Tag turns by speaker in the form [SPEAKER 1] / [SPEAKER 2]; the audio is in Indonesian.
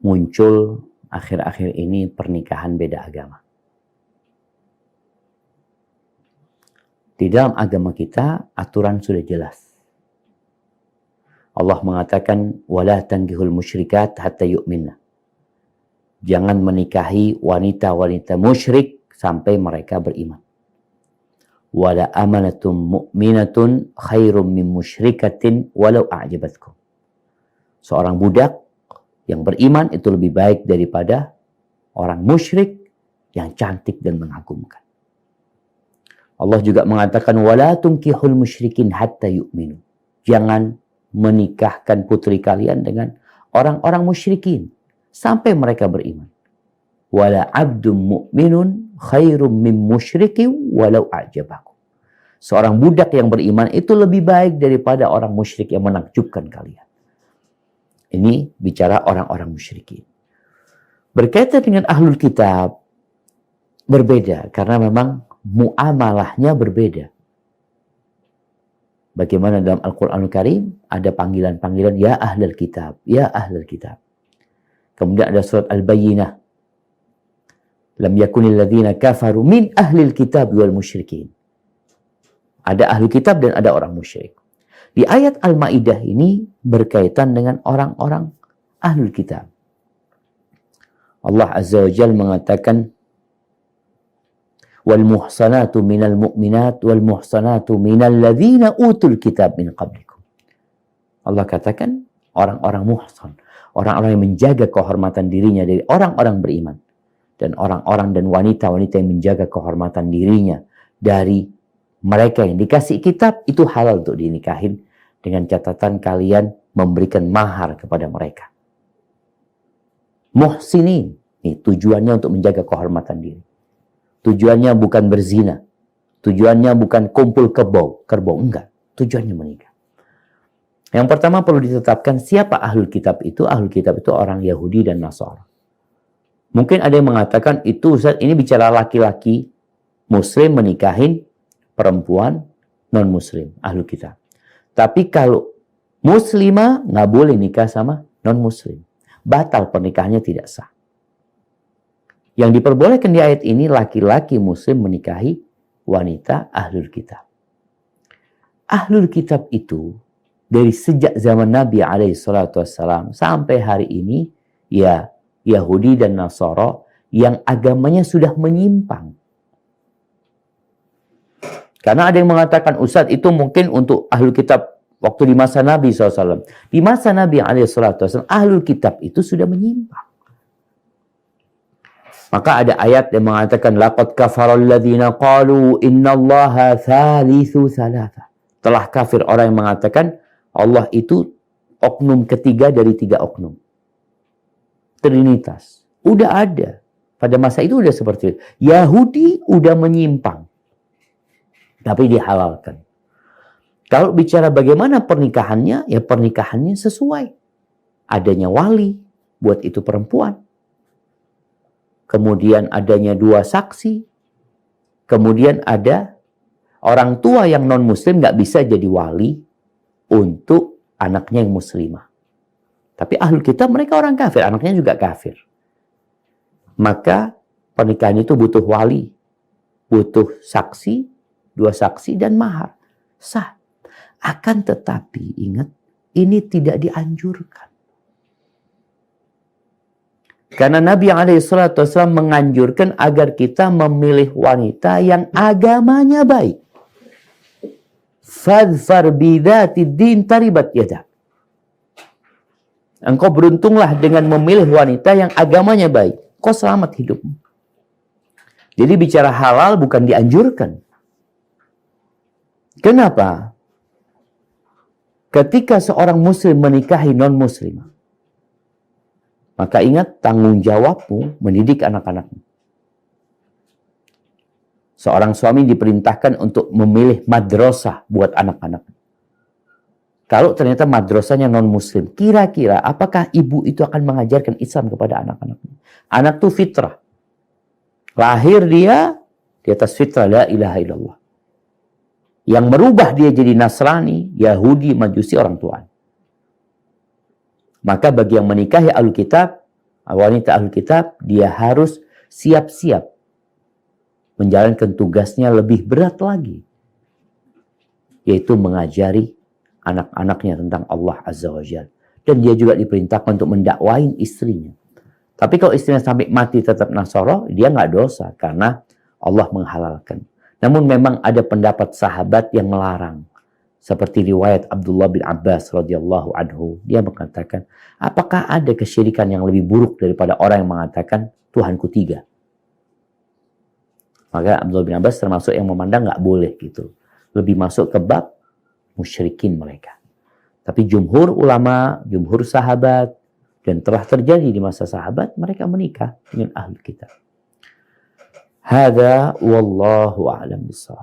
[SPEAKER 1] muncul akhir-akhir ini pernikahan beda agama. Di dalam agama kita, aturan sudah jelas. Allah mengatakan, وَلَا تَنْكِحُوا الْمُشْرِكَاتِ حَتَّى يُؤْمِنَّ. Jangan menikahi wanita-wanita musyrik sampai mereka beriman. وَلَا أَمَنَةٌ مُؤْمِنَةٌ خَيْرٌ مِّن مُشْرِكَةٍ وَلَوْ أَعْجَبَتْكُمْ. Seorang budak yang beriman itu lebih baik daripada orang musyrik yang cantik dan mengagumkan. Allah juga mengatakan, وَلَا تُنْكِحُوا الْمُشْرِكِينَ حَتَّى يُؤْمِنُوا. Jangan menikahkan putri kalian dengan orang-orang musyrikin sampai mereka beriman. Wala 'abdun mu'minun khairum min musyrikin walau a'jabakum. Seorang budak yang beriman itu lebih baik daripada orang musyrik yang menakjubkan kalian. Ini bicara orang-orang musyrikin. Berkaitan dengan ahlul kitab berbeda karena memang muamalahnya berbeda. Bagaimana dalam Al-Quranul Karim ada panggilan-panggilan ya ahlul kitab, ya ahlul kitab. Kemudian ada surat Al-Bayyinah. Lam yakunil ladzina kafaru min ahlil kitab wal musyrikin. Ada ahli kitab dan ada orang musyrik. Di ayat Al-Maidah ini berkaitan dengan orang-orang ahlul kitab. Allah Azza wa Jalla mengatakan wal muhsanatu minal mu'minat wal muhsanatu minal ladzina utul kitab min qablikum. Allah katakan orang-orang muhsan, orang-orang yang menjaga kehormatan dirinya dari orang-orang beriman, dan orang-orang dan wanita-wanita yang menjaga kehormatan dirinya dari mereka yang dikasih kitab, itu halal untuk dinikahin dengan catatan kalian memberikan mahar kepada mereka. Muhsinin, ini tujuannya untuk menjaga kehormatan diri. Tujuannya bukan berzina. Tujuannya bukan kumpul kerbau. Enggak. Tujuannya menikah. Yang pertama perlu ditetapkan siapa ahlul kitab itu. Ahlul kitab itu orang Yahudi dan Nasara. Mungkin ada yang mengatakan itu Ustaz, ini bicara laki-laki muslim menikahin perempuan non-muslim, ahlul kitab. Tapi kalau muslimah nggak boleh nikah sama non-muslim. Batal pernikahannya, tidak sah. Yang diperbolehkan di ayat ini laki-laki muslim menikahi wanita ahlul kitab. Ahlul kitab itu dari sejak zaman Nabi SAW sampai hari ini ya Yahudi dan Nasara yang agamanya sudah menyimpang. Karena ada yang mengatakan Ustaz itu mungkin untuk ahlul kitab waktu di masa Nabi SAW. Di masa Nabi SAW ahlul kitab itu sudah menyimpang. Maka ada ayat yang mengatakan laqad kafaral ladzina qalu innallaha thalithu thalatha. Telah kafir orang yang mengatakan Allah itu oknum ketiga dari tiga oknum. Trinitas. Udah ada. Pada masa itu udah seperti itu. Yahudi udah menyimpang. Tapi dihalalkan. Kalau bicara bagaimana pernikahannya, ya pernikahannya sesuai. Adanya wali, buat itu perempuan. Kemudian adanya dua saksi. Kemudian ada orang tua yang non-muslim nggak bisa jadi wali untuk anaknya yang muslimah. Tapi ahlul kitab mereka orang kafir, anaknya juga kafir. Maka pernikahan itu butuh wali, butuh saksi, dua saksi dan mahar. Sah. Akan tetapi ingat, ini tidak dianjurkan. Karena Nabi SAW menganjurkan agar kita memilih wanita yang agamanya baik. Fadfar bidzatid din taribat yadak. Engkau beruntunglah dengan memilih wanita yang agamanya baik. Kau selamat hidupmu. Jadi bicara halal bukan dianjurkan. Kenapa? Ketika seorang muslim menikahi non-muslimah, maka ingat tanggung jawabmu mendidik anak-anakmu. Seorang suami diperintahkan untuk memilih madrasah buat anak-anak. Kalau ternyata madrasahnya non-muslim, kira-kira apakah ibu itu akan mengajarkan Islam kepada anak-anaknya? Anak itu fitrah. Lahir dia di atas fitrah la ilaha illallah. Yang merubah dia jadi Nasrani, Yahudi, Majusi orang tua. Maka bagi yang menikahi ahlul kitab, Wanita ahli kitab, dia harus siap-siap menjalankan tugasnya lebih berat lagi, yaitu mengajari anak-anaknya tentang Allah Azza wa Jalla. Dan dia juga diperintahkan untuk mendakwain istrinya. Tapi kalau istrinya sampai mati tetap Nasara, dia nggak dosa karena Allah menghalalkan. Namun memang ada pendapat sahabat yang melarang. Seperti riwayat Abdullah bin Abbas radhiyallahu anhu, dia mengatakan, apakah ada kesyirikan yang lebih buruk daripada orang yang mengatakan Tuhanku tiga? Maka Abdullah bin Abbas termasuk yang memandang nggak boleh gitu. Lebih masuk ke bab musyrikin mereka. Tapi jumhur ulama, jumhur sahabat, dan telah terjadi di masa sahabat, mereka menikah dengan ahli kitab. Hadza wallahu a'lam bishawab.